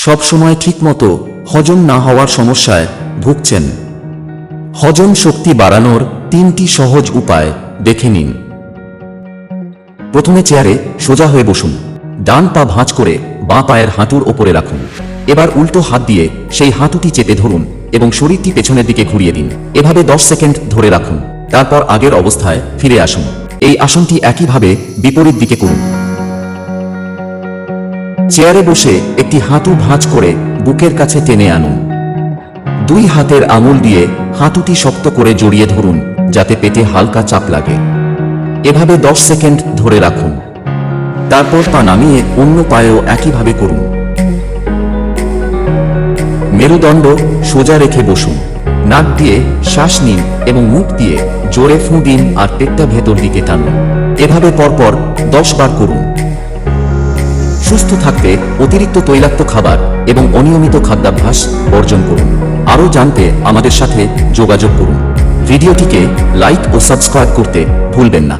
সব সময় ঠিকমতো হজম না হওয়ার সমস্যায় ভুগছেন? হজম শক্তি বাড়ানোর 3টি সহজ উপায় দেখে নিন। প্রথমে চেয়ারে সোজা হয়ে বসুন। ডান পা ভাঁজ করে বাঁ পায়ের হাঁটুর ওপরে রাখুন। এবার উল্টো হাত দিয়ে সেই হাঁটুটি চেপে ধরুন এবং শরীরটি পেছনের দিকে ঘুরিয়ে দিন। এভাবে 10 সেকেন্ড ধরে রাখুন। তারপর আগের অবস্থায় ফিরে আসুন। এই আসনটি একইভাবে বিপরীত দিকে করুন। চেয়ারে বসে একটি হাঁটু ভাঁজ করে বুকের কাছে টেনে আনুন। 2 হাতের আঙুল দিয়ে হাঁটুটি শক্ত করে জড়িয়ে ধরুন যাতে পেটে হালকা চাপ লাগে। এভাবে 10 সেকেন্ড ধরে রাখুন। তারপর পা নামিয়ে অন্য পায়েও একইভাবে করুন। মেরুদণ্ড সোজা রেখে বসুন। নাক দিয়ে শ্বাস নিন এবং মুখ দিয়ে জোরে ফুঁ দিন আর পেটটা ভেতর দিকে টানুন। এভাবে পরপর 10 বার করুন। সুস্থ থাকতে অতিরিক্ত তৈলাক্ত খাবার এবং অনিয়মিত খাদ্যাভ্যাস বর্জন করুন। আরও জানতে আমাদের সাথে যোগাযোগ করুন। ভিডিওটিকে লাইক ও সাবস্ক্রাইব করতে ভুলবেন না।